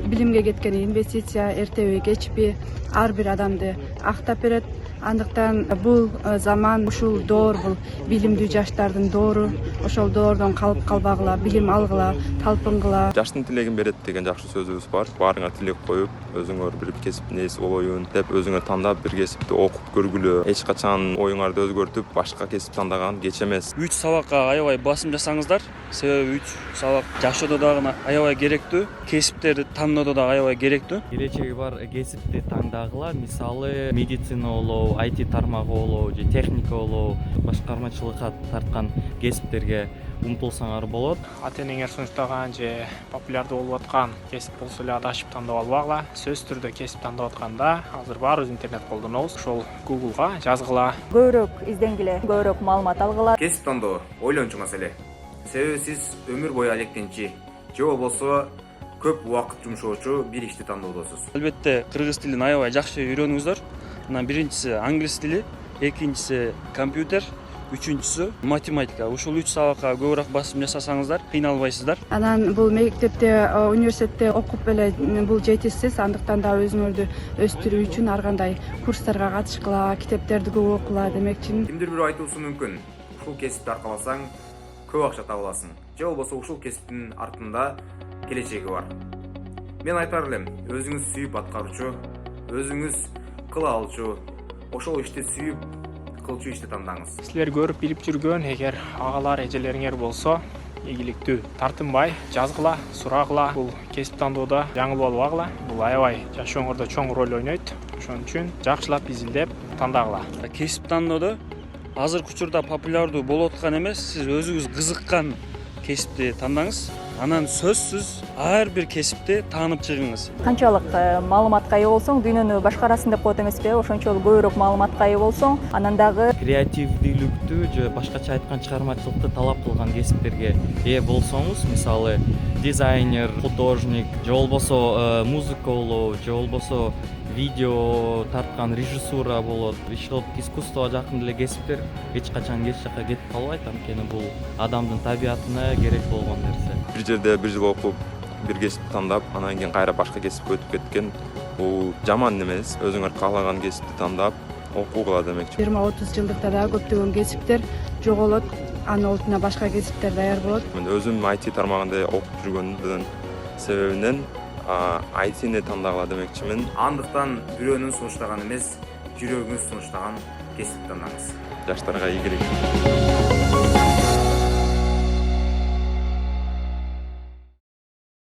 билимге кеткен инвестиция эртеби кечпи ар бир адамды актап берет. Андыктан бул заман, ушул доор бул билимдүү жаштардын доору. Ошол доордон калып калбагыла, билим алгыла, талпынгыла. Жаштын тилегин берет деген жакшы сөзүбүз бар. Баарыңар тилек коюп, өзүңөр бир кесиптин ээси болоюн деп өзүңөр тандап бир кесипти окуп көргүлө. Эч качан оюңарды өзгөртүп, башка кесип тандаган кеч эмес. 3 сабакка аябай басым жасаңыздар. Себеби 3 сабак жашоодо дагы аябай керектүү, кесиптерди тандоодо да аябай керектүү. Келечеги бар кесипти тандагыла. Мисалы медицина болобу, IT тармагы болобу же техника болобу, башкармачылыкка тарткан кесиптерге умтулсаңар болот. Ата-энеңер сунуштаган же популярдуу болуп аткан кесип болсо эле адашып тандап албагыла. Сөзсүз түрдө кесип тандап атканда азыр баарыбыз интернет колдонобуз. Ошол Google'га жазгыла. Көбүрөөк изденгиле, көбүрөөк маалымат алгыла. Кесип тандоо ойлончу маселе. Себеби сиз өмүр бою алектенчи же болбосо көп убакыт жумшоочу бир ишти тандоодосуз. Албетте кыргыз тилин аябай жакшы үйрөнүңүздөр. Анан биринчиси англис тили, экинчиси компьютер, үчүнчүсү математика. Ушул 3 сабакка көбүрөөк басым жасасаңыздар, кыйналбайсыздар. Анан бул мектепте, университетте окуп эле бул жетишсиз. Андыктан да өзүңөрдү өстүрүү үчүн ар кандай курстарга катышкыла, китептерди көп окула демекчимин. Кимдир бирөө айтуусу мүмкүн. Ушул кесипти аркаласаң көп акча таба аласың. Же болбосо ушул кесиптин артында келечеги бар. Мен айтар элем, өзүңүз сүйүп аткарчу, өзүңүз кыла алчу, ошол ишти сүйүп кылчу ишти тандаңыз. Силер көрүп билип жүргөн эгер агалар, эжелериңер болсо, ийгиликтүү тартынбай жазгыла, сурагыла. Бул кесип тандоодо жаңыл болбагыла. Бул аябай жашооңордо чоң роль ойнойт. Ошон үчүн жакшылап изилдеп тандагыла. Кесип тандоодо азыркы учурда популярдуу болуп аткан эмес, сиз өзүңүз кызыккан кесипти тандаңыз. Анан сөзсүз ар бир кесипти таанып чыгыңыз. Канчалык маалыматка ээ болсоң, дүйнөнү башкарасың деп коет эмеспи? Ошончолук көбүрөөк маалыматка ээ болсоң, анан дагы Креативдүүлүктү же башкача айткан чыгармачылыкты талап кылган кесиптерге ээ болсоңуз, мисалы дизайнер, художник, же болбосо музыка болобу, же болбосо видео тарткан режиссура болот. Искусствого жакын эле кесиптер эч качан кеч жакка кетип калбайт, анткени бул адамдын табиятына керек болгон нерсе. Бир жерде бир жыл окуп, бир кесипти тандап, анан кийин кайра башка кесипке өтүп кеткен бул жаман эмес. Өзүңөр каалаган кесипти тандап окугула демекчи. 20-30 жылдыкта да көптөгөн кесиптер жоголот. Анын ордуна башка кесиптер даяр болот. Мен өзүм IT тармагында окуп жүргөндүн себебинен IT'ни тандагыла демекчимин. Андыктан бирөөнүн сунуштаган эмес, жүрөгүңүз сунуштаган кесипти тандаңыз. Жаштарга ийгилик.